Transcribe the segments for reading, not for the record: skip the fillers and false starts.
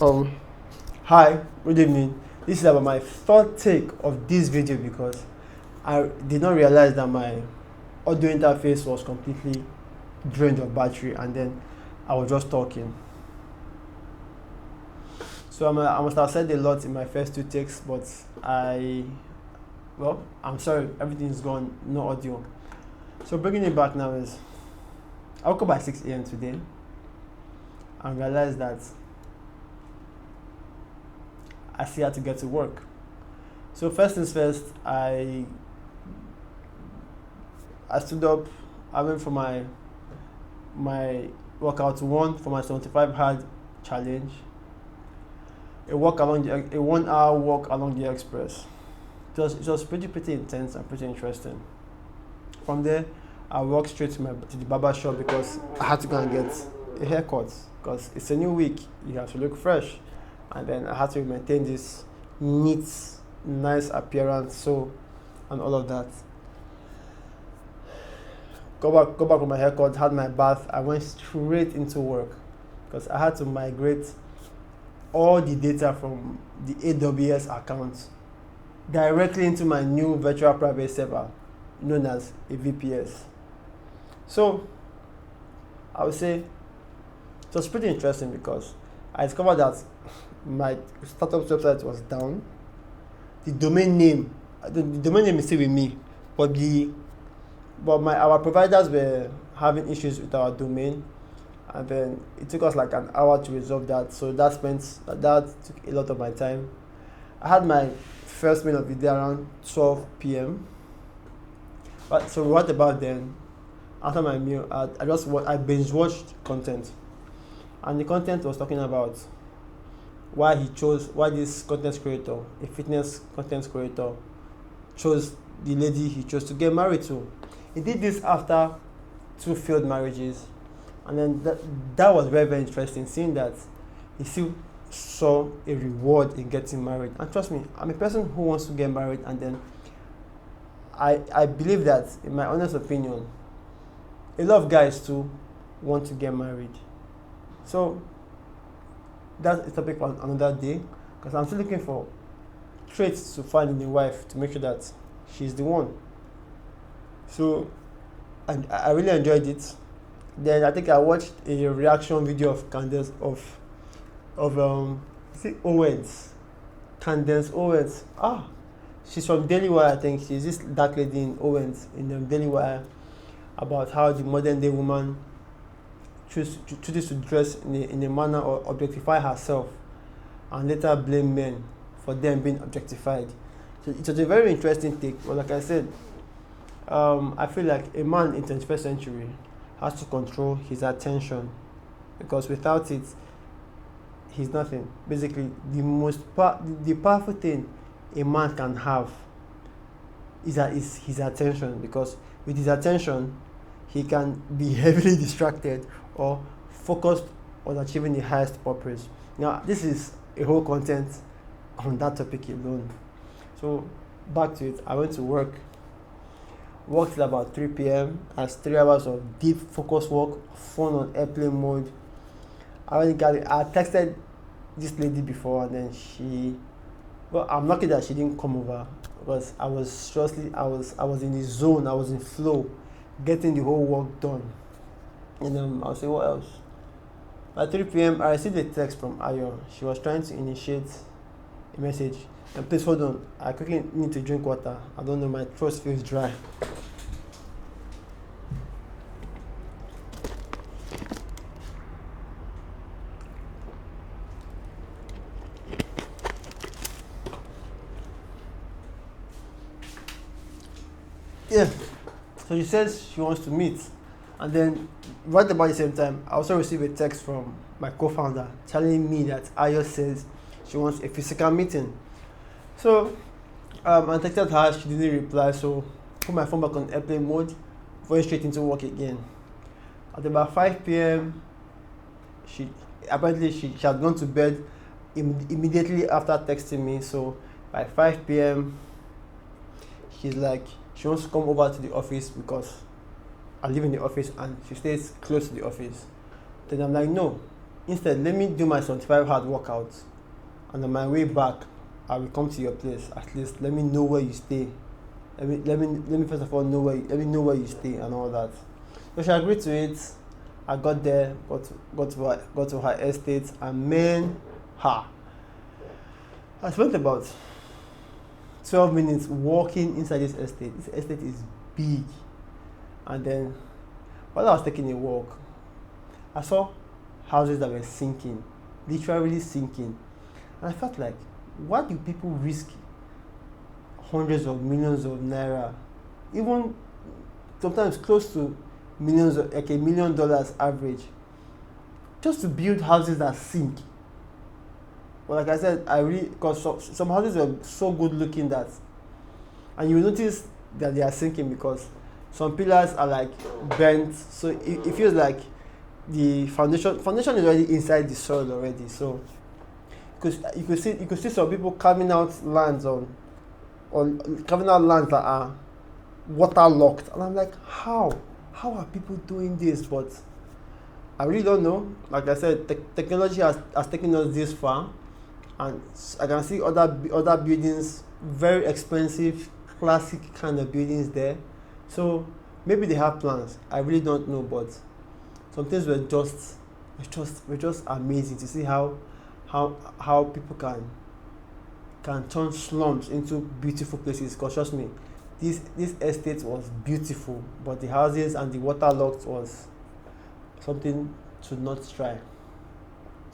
Um, Hi, good evening. This is about my third take of this video because I did not realize that my audio interface was completely drained of battery, and then I was just talking. So I must have said a lot in my first two takes, but I'm sorry, everything's gone, no audio. So bringing it back now is, I woke up by 6 a.m. today and realized that I still had to get to work. So first things first, I stood up. I went for my workout one for my 75 hard challenge. A 1 hour walk along the express. It was pretty intense and pretty interesting. From there, I walked straight to the barber shop because I had to go and get a haircut because it's a new week. You have to look fresh, and then I had to maintain this neat, nice appearance, and all of that. Go back with my haircut, had my bath. I went straight into work because I had to migrate all the data from the AWS account directly into my new virtual private server known as a VPS. So I would say it was pretty interesting because I discovered that my startup website was down. The domain name is still with me, but our providers were having issues with our domain, and then it took us like an hour to resolve that. So that took a lot of my time. I had my first meal of the day around 12 p.m. But so what about then? After my meal, I binge watched content, and the content was talking about why this content creator, a fitness content creator, chose the lady he chose to get married to. He did this after 2 failed marriages, and then that was very, very interesting, seeing that he still saw a reward in getting married. And trust me, I'm a person who wants to get married, and then I believe that, in my honest opinion, a lot of guys too want to get married. So that's a topic for another day, because I'm still looking for traits to find in a wife to make sure that she's the one. So I really enjoyed it. Then I think I watched a reaction video of Candace is it Owens? Candace Owens. She's from Daily Wire, I think. She's this dark lady in Owens in the Daily Wire, about how the modern day woman chooses to dress in a manner or objectify herself, and later blame men for them being objectified. So it was a very interesting take. But like I said, I feel like a man in 21st century has to control his attention, because without it, he's nothing. Basically, the powerful thing a man can have is his attention, because with his attention, he can be heavily distracted or focused on achieving the highest purpose. Now, this is a whole content on that topic alone. So, back to it. I went to worked till about 3 p.m. as 3 hours of deep focus work, phone on airplane mode. I texted this lady before, and then I'm lucky that she didn't come over, because I was in the zone, I was in flow, getting the whole work done. And I'll say, what else? At 3 p.m., I received a text from Ayo. She was trying to initiate a message. And please hold on, I quickly need to drink water. I don't know, my throat feels dry. Yeah. So she says she wants to meet. And then, right about the same time, I also received a text from my co-founder telling me that Ayo says she wants a physical meeting. So, I texted her, she didn't reply, so put my phone back on airplane mode, went straight into work again. At about 5 p.m., she had gone to bed immediately after texting me. So by 5 p.m., she's like, she wants to come over to the office because I live in the office and she stays close to the office. Then I'm like, no, instead, let me do my 75 hard workout, and on my way back, I will come to your place. At least let me know where you stay. Let me first of all let me know where you stay and all that. So she agreed to it. I got there, got to her estate, and man, I spent about 12 minutes walking inside this estate. This estate is big. And then while I was taking a walk, I saw houses that were sinking, literally sinking. And I felt like, why do people risk hundreds of millions of naira, even sometimes close to millions, like $1 million average, just to build houses that sink? But like I said, because some houses are so good looking that, and you notice that they are sinking because some pillars are like bent, so it feels like the foundation is already inside the soil already. So because you could see some people carving out lands carving out lands that are waterlocked, and I'm like, how are people doing this? But I really don't know. Like I said, technology has taken us this far, and I can see other buildings, very expensive, classic kind of buildings there. So maybe they have plans. I really don't know, but some things were just amazing to see how people can turn slums into beautiful places. Because trust me, this estate was beautiful, but the houses and the waterlogged was something to not try.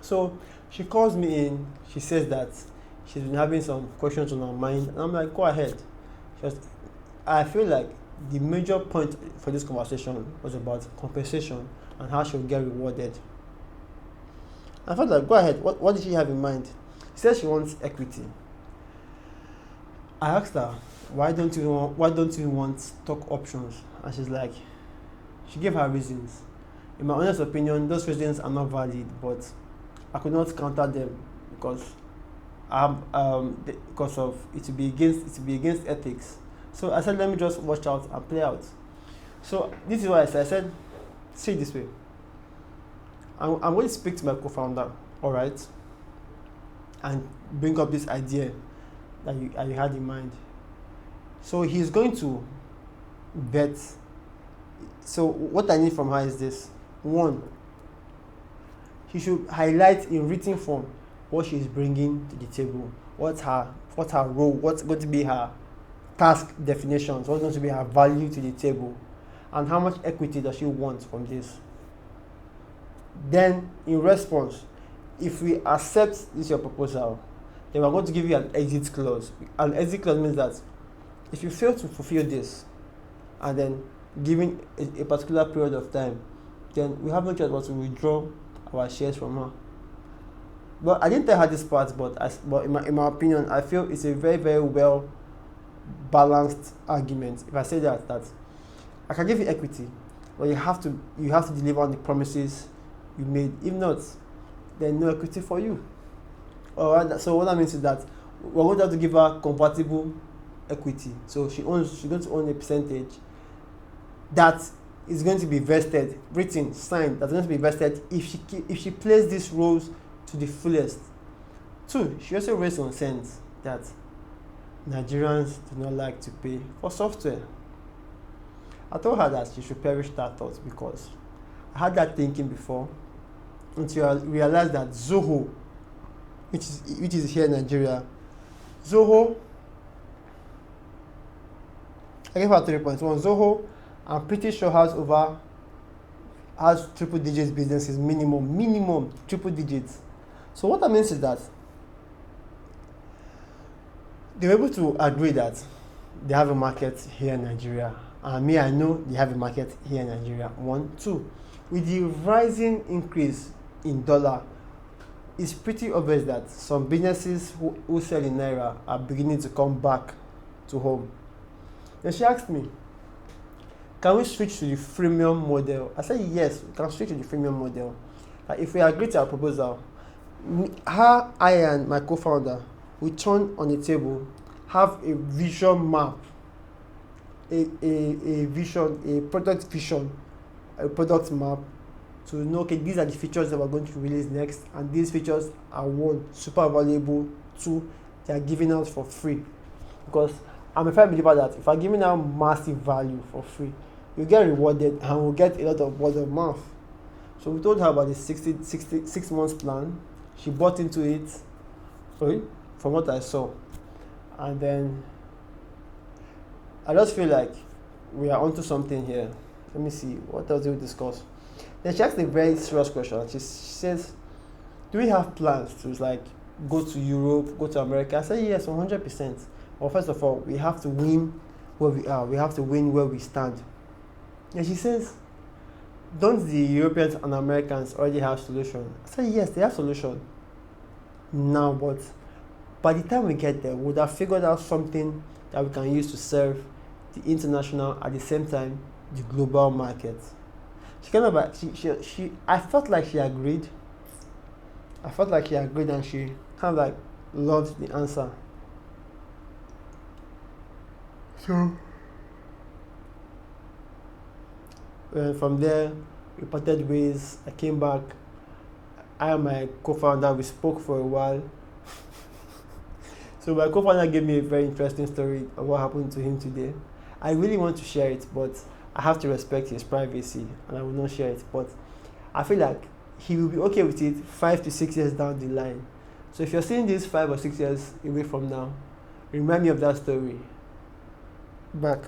So she calls me in. She says that she's been having some questions on her mind, and I'm like, go ahead. I feel like the major point for this conversation was about compensation and how she'll get rewarded. I felt like, go ahead. What did she have in mind? She said she wants equity. I asked her, why don't you want stock options? And she gave her reasons. In my honest opinion, those reasons are not valid, but I could not counter them because it will be against ethics. So I said, let me just watch out and play out. So this is what I said. I said, see it this way. I'm going to speak to my co-founder, all right, and bring up this idea that you had in mind. So he's going to vet. So what I need from her is this. One, he should highlight in written form what she's bringing to the table, what's her role, what's going to be her task definitions, what's going to be her value to the table, and how much equity does she want from this. Then, in response, if we accept this your proposal, then we're going to give you an exit clause. An exit clause means that if you fail to fulfill this, and then given a particular period of time, then we have no choice but to withdraw our shares from her. But I didn't tell her this part, but in my opinion, I feel it's a very, very well balanced argument. If I say that I can give you equity, but you have to deliver on the promises you made. If not, then no equity for you. Alright, so what that means is that we're going to have to give her compatible equity. So she's going to own a percentage that is going to be vested, written, signed, that's going to be vested if she plays these roles to the fullest. Two, she also raised concerns that Nigerians do not like to pay for software. I told her that she should perish that thought because I had that thinking before until I realized that Zoho, which is here in Nigeria, Zoho, I gave her 3 points. One, Zoho, I'm pretty sure has triple digits businesses, minimum triple digits. So what that means is that they were able to agree that they have a market here in Nigeria. And I know they have a market here in Nigeria. One. Two, with the rising increase in dollar, it's pretty obvious that some businesses who sell in Naira are beginning to come back to home. Then she asked me, can we switch to the freemium model? I said, yes, we can switch to the freemium model. If we agree to our proposal, I and my co-founder, we turn on the table, have a vision map, a product vision, a product map, to know, okay, these are the features that we're going to release next, and these features are, one, super valuable, two, they are giving out for free. Because I'm a firm believer that if I'm giving out massive value for free, you get rewarded and we'll get a lot of word of mouth. So we told her about the 6 months plan. She bought into it, from what I saw. And then I just feel like we are onto something here. Let me see, what else do we discuss? Then she asked a very serious question. She says, do we have plans to like go to Europe, go to America? I said yes, 100%. Well, first of all, we have to win where we are. We have to win where we stand. And she says, don't the Europeans and Americans already have solution? I said yes, they have solution now, but by the time we get there, we would have figured out something that we can use to serve the international, at the same time the global market. She kind of like, she I felt like she agreed. And she kind of like loved the answer. So from there, we parted ways. I came back. I and my co-founder, we spoke for a while. So my co-founder gave me a very interesting story of what happened to him today. I really want to share it, but I have to respect his privacy, and I will not share it. But I feel like he will be okay with it 5 to 6 years down the line. So if you're seeing this 5 or 6 years away from now, remind me of that story back.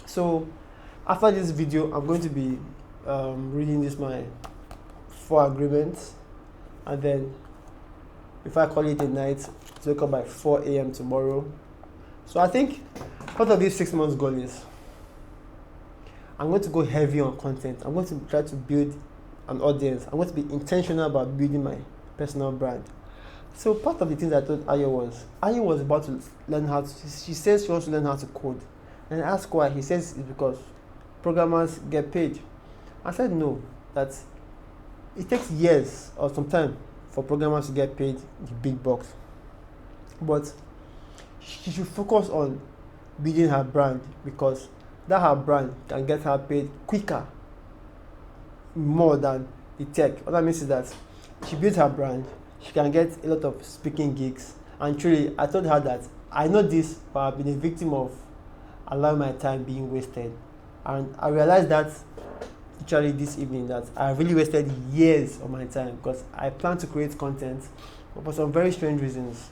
So after this video, I'm going to be reading my 4 agreements, and then if I call it a night, to wake up by 4 a.m. tomorrow. So I think part of this 6 months goal is I'm going to go heavy on content. I'm going to try to build an audience. I'm going to be intentional about building my personal brand. So part of the things I told Ayo was about to learn how to, she says she wants to learn how to code. And I asked why. He says it's because programmers get paid. I said no, that it takes years or some time for programmers to get paid the big bucks. But she should focus on building her brand, because that her brand can get her paid quicker, more than the tech. What that means is that she builds her brand, she can get a lot of speaking gigs. And truly, I told her that I know this, but I've been a victim of allowing my time being wasted. And I realized that literally this evening, that I really wasted years of my time, because I plan to create content, but for some very strange reasons,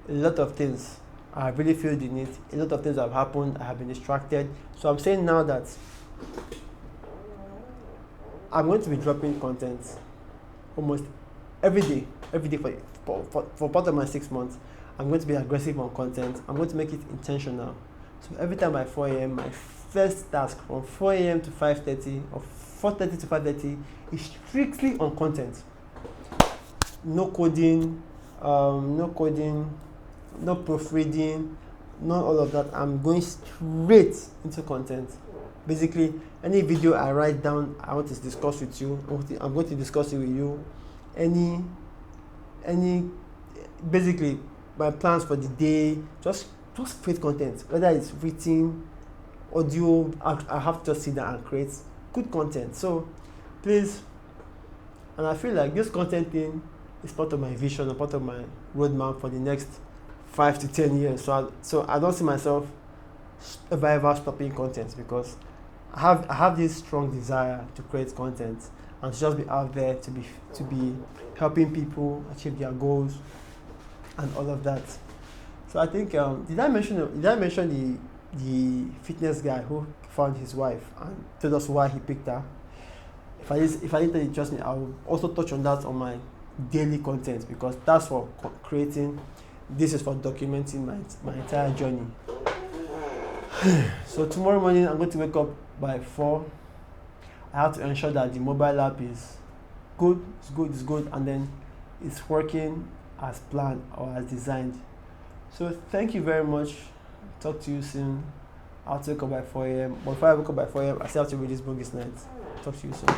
a lot of things I really feel the need. A lot of things have happened. I have been distracted. So I'm saying now that I'm going to be dropping content almost every day for part of my 6 months. I'm going to be aggressive on content. I'm going to make it intentional. So every time by 4 a.m., my first task from 4 a.m. to 5:30 or 4:30 to 5:30 is strictly on content. No coding, no proofreading, not all of that. I'm going straight into content. Basically, any video I write down, I want to discuss with you. I'm going to discuss it with you. Basically, my plans for the day, just create content. Whether it's written, audio, I have to just sit down and create good content. So, please, and I feel like this content thing is part of my vision, or part of my roadmap for the next 5 to 10 years. So I don't see myself ever stopping content, because I have this strong desire to create content and to just be out there to be helping people achieve their goals and all of that. So I think did I mention the fitness guy who found his wife and told us why he picked her? If I didn't trust me, I will also touch on that on my daily content, because that's for creating. This is for documenting my entire journey. So tomorrow morning, I'm going to wake up by 4. I have to ensure that the mobile app is good, and then it's working as planned or as designed. So thank you very much. Talk to you soon. I'll wake up by 4 a.m. But if I wake up by 4 a.m., I still have to read this book this night. Talk to you soon.